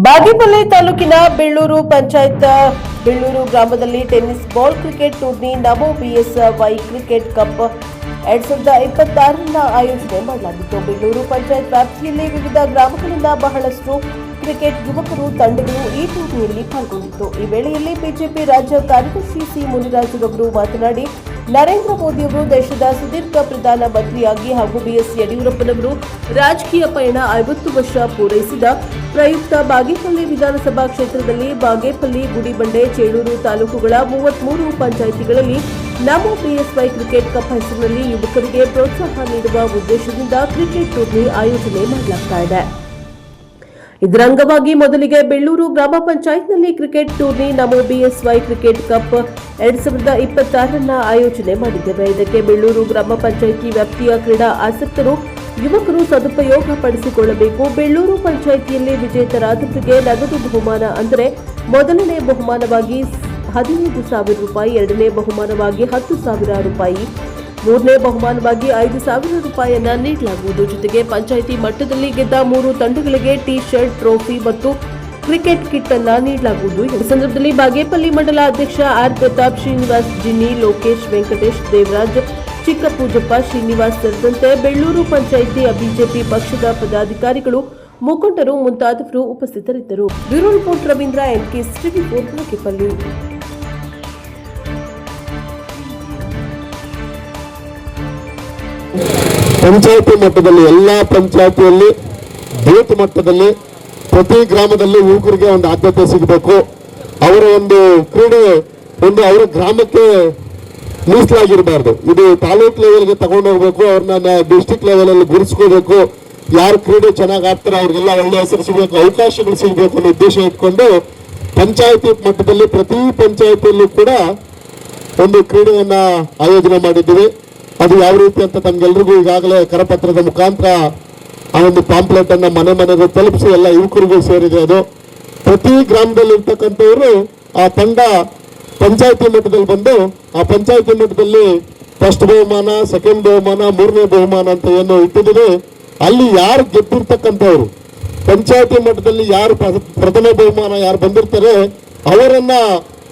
ಬಾಗೇಪಲ್ಲಿ ತಾಲೂಕಿನ ಬೆಳ್ಳೂರು ಪಂಚಾಯತ್ ಬೆಳ್ಳೂರು ಗ್ರಾಮದಲ್ಲಿ tennis ball cricket tourney ನಮೋ BSY cricket cup 2026 ಆಯೋಜನೆ ಮಾಡಲಾಗಿತ್ತು. ಬೆಳ್ಳೂರು ಪಂಚಾಯತ್ ವ್ಯಾಪ್ತಿಯಲ್ಲಿ ವಿವಿಧ ಗ್ರಾಮಗಳಿಂದ ಬಹಳಷ್ಟು ಕ್ರಿಕೆಟ್ ಯುವಕರು ತಂಡಗಳು ಈ ಟೂರ್ನಿಯಲ್ಲಿ ಪಾಲ್ಗೊಂಡಿತ್ತು. ಈ ವೇಳೆಯಲ್ಲಿ ಬಿಜೆಪಿ ರಾಜ್ಯ ಕಾರ್ಯದರ್ಶಿ ಸಿ ಮುನಿರಾಜುರವರು ಮಾತನಾಡಿ, ನರೇಂದ್ರ ಮೋದಿಯವರು ದೇಶದ ಸುದೀರ್ಘ ಪ್ರಧಾನ ಮಂತ್ರಿಯಾಗಿ ಹಾಗೂ ಬಿಎಸ್ ಯಡಿಯೂರಪ್ಪನವರು ರಾಜಕೀಯ ಪಯಣ 50 ವರ್ಷ ಪೂರೈಸಿದ ಪ್ರಯುಕ್ತ ಬಾಗೇಪಲ್ಲಿ ವಿಧಾನಸಭಾ ಕ್ಷೇತ್ರದಲ್ಲಿ ಬಾಗೇಪಲ್ಲಿ, ಗುಡಿಬಂಡೆ, ಚೇಳೂರು ತಾಲೂಕುಗಳ 33 ಪಂಚಾಯಿತಿಗಳಲ್ಲಿ ನಮೋ ಬಿಎಸ್ವೈ ಕ್ರಿಕೆಟ್ ಕಪ್ ಹೆಸರಿನಲ್ಲಿ ಯುವಕರಿಗೆ ಪ್ರೋತ್ಸಾಹ ನೀಡುವ ಉದ್ದೇಶದಿಂದ ಕ್ರಿಕೆಟ್ ಟೂರ್ನಿ ಆಯೋಜನೆ ಮಾಡಲಾಗುತ್ತಿದೆ. ಇದರ ಅಂಗವಾಗಿ ಮೊದಲಿಗೆ ಬೆಳ್ಳೂರು ಗ್ರಾಮ ಪಂಚಾಯತ್ನಲ್ಲಿ ಕ್ರಿಕೆಟ್ ಟೂರ್ನಿ ನಮೋ ಬಿಎಸ್ವೈ ಕ್ರಿಕೆಟ್ ಕಪ್ 2026 ಆಯೋಜನೆ ಮಾಡಿದ್ದೇವೆ. ಇದಕ್ಕೆ ಬೆಳ್ಳೂರು ಗ್ರಾಮ ಪಂಚಾಯಿತಿ ವ್ಯಾಪ್ತಿಯ ಕ್ರೀಡಾ ಆಸಕ್ತರು ಯುವಕರು ಸದುಪಯೋಗ ಪಡಿಸಿಕೊಳ್ಳಬೇಕು. ಬೆಳ್ಳೂರು ಪಂಚಾಯಿತಿಯಲ್ಲಿ ವಿಜೇತರಾದವರಿಗೆ ನಗದು ಬಹುಮಾನ ಅಂದರೆ ಮೊದಲನೇ ಬಹುಮಾನವಾಗಿ 15,000 ರೂಪಾಯಿ, ಎರಡನೇ ಬಹುಮಾನವಾಗಿ 10,000 ರೂಪಾಯಿ, ಮೂರನೇ ಬಹುಮಾನವಾಗಿ 5,000 ರೂಪಾಯಿಯನ್ನ ನೀಡಲಾಗುವುದು. ಜೊತೆಗೆ ಪಂಚಾಯಿತಿ ಮಟ್ಟದಲ್ಲಿ ಗೆದ್ದ 3 ತಂಡಗಳಿಗೆ ಟಿ ಶರ್ಟ್, ಟ್ರೋಫಿ ಮತ್ತು ಕ್ರಿಕೆಟ್ ಕಿಟ್ ಅನ್ನ ನೀಡಲಾಗುವುದು. ಈ ಸಂದರ್ಭದಲ್ಲಿ ಬಾಗೇಪಲ್ಲಿ ಮಂಡಲ ಅಧ್ಯಕ್ಷ ಆರ್ ಪ್ರತಾಪ್, ಶ್ರೀನಿವಾಸ್ ಜಿನ್ನಿ, ಲೋಕೇಶ್, ವೆಂಕಟೇಶ್, ದೇವರಾಜ್, ಚಿಕ್ಕಪೂಜಪ್ಪ, ಶ್ರೀನಿವಾಸ್ ಸೇರಿದಂತೆ ಬೆಳ್ಳೂರು ಪಂಚಾಯಿತಿ ಬಿಜೆಪಿ ಪಕ್ಷದ ಪದಾಧಿಕಾರಿಗಳು, ಮುಖಂಡರು ಮುಂತಾದವರು ಉಪಸ್ಥಿತರಿದ್ದರು. ಬ್ಯೂರೋ ರಿಪೋರ್ಟ್ ರವೀಂದ್ರ, ಎನ್ಕೆ, ಟಿವಿ4 ಬಾಗೇಪಲ್ಲಿ. ಪಂಚಾಯತಿ ಮಟ್ಟದಲ್ಲಿ ಎಲ್ಲ ಪಂಚಾಯತಿಯಲ್ಲಿ ಬೂತ್ ಮಟ್ಟದಲ್ಲಿ ಪ್ರತಿ ಗ್ರಾಮದಲ್ಲಿ ಯುವಕರಿಗೆ ಒಂದು ಆದ್ಯತೆ ಸಿಗಬೇಕು. ಅವರ ಒಂದು ಕ್ರೀಡೆ ಅವರ ಗ್ರಾಮಕ್ಕೆ ಮೀಸಲಾಗಿರಬಾರ್ದು. ಇದು ತಾಲೂಕ್ ಲೆವೆಲ್ಗೆ ತಗೊಂಡು ಹೋಗ್ಬೇಕು. ಅವ್ರನ್ನ ಡಿಸ್ಟಿಕ್ ಲೆವೆಲ್ ಅಲ್ಲಿ ಗುರುತಿಸ್ಕೋಬೇಕು. ಯಾರು ಕ್ರೀಡೆ ಚೆನ್ನಾಗಿ ಆಡ್ತಾರೆ ಅವ್ರಿಗೆಲ್ಲ ಒಳ್ಳೆ ಹೆಸರು ಸಿಗಬೇಕು, ಅವಕಾಶಗಳು ಸಿಗಬೇಕು ಅನ್ನೋ ಉದ್ದೇಶ ಇಟ್ಕೊಂಡು ಪಂಚಾಯತಿ ಮಟ್ಟದಲ್ಲಿ ಪ್ರತಿ ಪಂಚಾಯತಿಯಲ್ಲೂ ಕೂಡ ಒಂದು ಕ್ರೀಡೆಯನ್ನ ಆಯೋಜನೆ ಮಾಡಿದ್ದೀವಿ. ಅದು ಯಾವ ರೀತಿ ಅಂತ ತಮ್ಗೆಲ್ರಿಗೂ ಈಗಾಗಲೇ ಕರಪತ್ರದ ಮುಖಾಂತರ ಆ ಒಂದು ಪಾಂಪ್ಲೆಟ್ ಅನ್ನ ಮನೆ ಮನೆಗೆ ತಲುಪಿಸಿ ಎಲ್ಲ ಯುವಕರಿಗೂ ಸೇರಿದೆ. ಅದು ಪ್ರತಿ ಗ್ರಾಮದಲ್ಲಿ ಇರ್ತಕ್ಕಂಥವರು ಆ ತಂಡ ಪಂಚಾಯತಿ ಮಟ್ಟದಲ್ಲಿ ಬಂದು ಆ ಪಂಚಾಯತಿ ಮಟ್ಟದಲ್ಲಿ ಫಸ್ಟ್ ಬಹುಮಾನ, ಸೆಕೆಂಡ್ ಬಹುಮಾನ, ಮೂರನೇ ಬಹುಮಾನ ಅಂತ ಏನು ಇಟ್ಟಿದ್ದೀವಿ. ಅಲ್ಲಿ ಯಾರು ಗೆದ್ದಿರ್ತಕ್ಕಂಥವ್ರು ಪಂಚಾಯತಿ ಮಟ್ಟದಲ್ಲಿ ಯಾರು ಪ್ರಥಮ ಬಹುಮಾನ ಯಾರು ಬಂದಿರ್ತಾರೆ ಅವರನ್ನ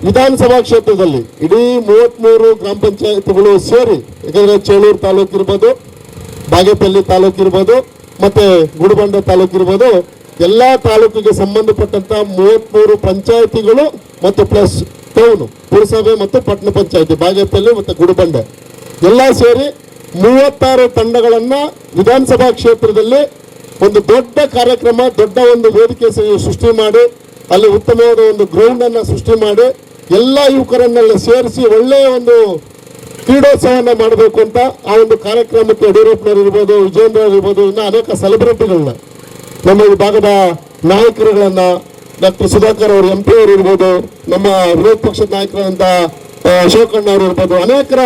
ವಿಧಾನಸಭಾ ಕ್ಷೇತ್ರದಲ್ಲಿ ಇಡೀ 33 ಗ್ರಾಮ ಪಂಚಾಯತ್ಗಳು ಸೇರಿ, ಯಾಕಂದ್ರೆ ಚೇಳೂರು ತಾಲೂಕು ಇರ್ಬೋದು, ಬಾಗೇಪಲ್ಲಿ ತಾಲೂಕು ಇರ್ಬೋದು, ಮತ್ತೆ ಗುಡಿಬಂಡೆ ತಾಲೂಕು ಇರ್ಬೋದು, ಎಲ್ಲಾ ತಾಲೂಕಿಗೆ ಸಂಬಂಧಪಟ್ಟಂತ 33 ಪಂಚಾಯತಿಗಳು ಮತ್ತು ಪ್ಲಸ್ ಟೌನ್ ಪುರಸಭೆ ಮತ್ತು ಪಟ್ಟಣ ಪಂಚಾಯತಿ ಬಾಗೇಪಲ್ಲಿ ಮತ್ತು ಗುಡಿಬಂಡೆ ಎಲ್ಲ ಸೇರಿ 36 ತಂಡಗಳನ್ನ ವಿಧಾನಸಭಾ ಕ್ಷೇತ್ರದಲ್ಲಿ ಒಂದು ದೊಡ್ಡ ಕಾರ್ಯಕ್ರಮ, ದೊಡ್ಡ ಒಂದು ವೇದಿಕೆ ಸೃಷ್ಟಿ ಮಾಡಿ ಅಲ್ಲಿ ಉತ್ತಮವಾದ ಒಂದು ಗ್ರೌಂಡ್ ಅನ್ನ ಸೃಷ್ಟಿ ಮಾಡಿ ಎಲ್ಲ ಯುವಕರನ್ನೆಲ್ಲ ಸೇರಿಸಿ ಒಳ್ಳೆಯ ಒಂದು ಕ್ರೀಡೋತ್ಸವನ್ನ ಮಾಡಬೇಕು ಅಂತ ಆ ಒಂದು ಕಾರ್ಯಕ್ರಮಕ್ಕೆ ಯಡಿಯೂರಪ್ಪನವರು ಇರ್ಬೋದು, ವಿಜೇಂದ್ರ ಇರ್ಬೋದು, ಇನ್ನು ಅನೇಕ ಸೆಲೆಬ್ರಿಟಿಗಳನ್ನ, ನಮ್ಮ ಈ ಭಾಗದ ನಾಯಕರುಗಳನ್ನ, ಡಾಕ್ಟರ್ ಸುಧಾಕರ್ ಅವರು MP ಅವರು ಇರ್ಬೋದು, ನಮ್ಮ ವಿರೋಧ ಪಕ್ಷದ ನಾಯಕರಾದಂತ ಅಶೋಕಣ್ಣ ಅವರು ಇರ್ಬೋದು, ಅನೇಕರ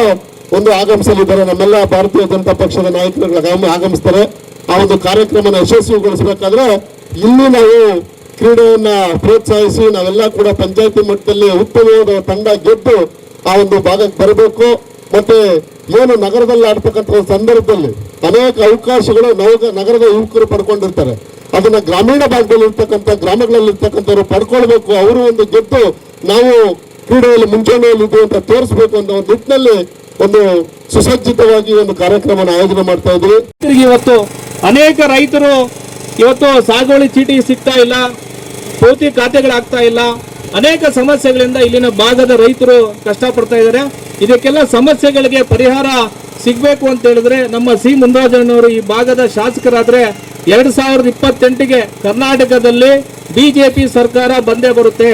ಒಂದು ಆಗಮಿಸಲಿದ್ದಾರೆ. ನಮ್ಮೆಲ್ಲ ಭಾರತೀಯ ಜನತಾ ಪಕ್ಷದ ನಾಯಕರುಗಳು ಆಗಮಿಸ್ತಾರೆ. ಆ ಒಂದು ಕಾರ್ಯಕ್ರಮನ ಯಶಸ್ವಿಗೊಳಿಸಬೇಕಾದ್ರೆ ಇಲ್ಲಿ ನಾವು ಕ್ರೀಡೆಯನ್ನ ಪ್ರೋತ್ಸಾಹಿಸಿ ನಾವೆಲ್ಲ ಕೂಡ ಪಂಚಾಯತಿ ಮಟ್ಟದಲ್ಲಿ ಉತ್ತಮವಾದ ತಂಡ ಗೆದ್ದು ಆ ಒಂದು ಭಾಗಕ್ಕೆ ಬರಬೇಕು. ಮತ್ತೆ ಏನು ನಗರದಲ್ಲಿ ಆಡ್ತಕ್ಕಂಥ ಸಂದರ್ಭದಲ್ಲಿ ಅನೇಕ ಅವಕಾಶಗಳು ನಗರದ ಯುವಕರು ಪಡ್ಕೊಂಡಿರ್ತಾರೆ. ಅದನ್ನ ಗ್ರಾಮೀಣ ಭಾಗದಲ್ಲಿ ಇರ್ತಕ್ಕಂಥ ಗ್ರಾಮಗಳಲ್ಲಿ ಇರ್ತಕ್ಕಂಥವ್ರು ಪಡ್ಕೊಳ್ಬೇಕು. ಅವರು ಒಂದು ಗೆದ್ದು ನಾವು ಕ್ರೀಡೆಯಲ್ಲಿ ಮುಂಚೂಣಿಯಲ್ಲಿ ಇದ್ದೀವಿ ಅಂತ ತೋರಿಸಬೇಕು ಅಂತ ಒಂದು ನಿಟ್ಟಿನಲ್ಲಿ ಒಂದು ಸುಸಜ್ಜಿತವಾಗಿ ಒಂದು ಕಾರ್ಯಕ್ರಮನ ಆಯೋಜನೆ ಮಾಡ್ತಾ ಇದ್ವಿ. ಇವತ್ತು ಅನೇಕ ರೈತರು ಇವತ್ತು ಸಾಗುವಳಿ ಚೀಟಿ ಸಿಗ್ತಾ ಇಲ್ಲ, ಪೌತಿ ಖಾತೆಗಳಾಗ್ತಾ ಇಲ್ಲ, ಅನೇಕ ಸಮಸ್ಯೆಗಳಿಂದ ಇಲ್ಲಿನ ಭಾಗದ ರೈತರು ಕಷ್ಟಪಡ್ತಾ ಇದ್ದಾರೆ. ಇದಕ್ಕೆಲ್ಲ ಸಮಸ್ಯೆಗಳಿಗೆ ಪರಿಹಾರ ಸಿಗಬೇಕು ಅಂತ ಹೇಳಿದ್ರೆ ನಮ್ಮ ಸಿ ಮುನಿರಾಜಣ್ಣವರು ಈ ಭಾಗದ ಶಾಸಕರಾದ್ರೆ 2028ಗೆ ಕರ್ನಾಟಕದಲ್ಲಿ ಬಿಜೆಪಿ ಸರ್ಕಾರ ಬಂದೇ ಬರುತ್ತೆ.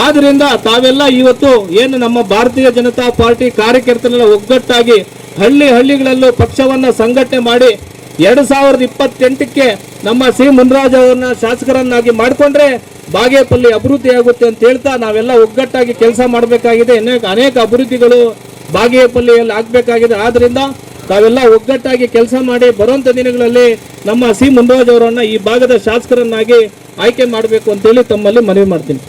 ಆದ್ರಿಂದ ತಾವೆಲ್ಲ ಇವತ್ತು ಏನು ನಮ್ಮ ಭಾರತೀಯ ಜನತಾ ಪಾರ್ಟಿ ಕಾರ್ಯಕರ್ತರೆಲ್ಲ ಒಗ್ಗಟ್ಟಾಗಿ ಹಳ್ಳಿಗಳಲ್ಲೂ ಪಕ್ಷವನ್ನ ಸಂಘಟನೆ ಮಾಡಿ 2028ಕ್ಕೆ ನಮ್ಮ ಸಿ ಮುನಿರಾಜ್ ಅವರನ್ನ ಶಾಸಕರನ್ನಾಗಿ ಮಾಡಿಕೊಂಡ್ರೆ ಬಾಗೇಪಲ್ಲಿ ಅಭಿವೃದ್ಧಿ ಆಗುತ್ತೆ ಅಂತ ಹೇಳ್ತಾ ನಾವೆಲ್ಲ ಒಗ್ಗಟ್ಟಾಗಿ ಕೆಲಸ ಮಾಡಬೇಕಾಗಿದೆ. ಅನೇಕ ಅಭಿವೃದ್ಧಿಗಳು ಬಾಗೇಪಲ್ಲಿಯಲ್ಲಿ ಆಗಬೇಕಾಗಿದೆ. ಆದ್ರಿಂದ ತಾವೆಲ್ಲ ಒಗ್ಗಟ್ಟಾಗಿ ಕೆಲಸ ಮಾಡಿ ಬರುವಂತ ದಿನಗಳಲ್ಲಿ ನಮ್ಮ ಸಿ ಮುನಿರಾಜ್ ಅವರನ್ನ ಈ ಭಾಗದ ಶಾಸಕರನ್ನಾಗಿ ಆಯ್ಕೆ ಮಾಡಬೇಕು ಅಂತೇಳಿ ತಮ್ಮಲ್ಲಿ ಮನವಿ ಮಾಡ್ತೀನಿ.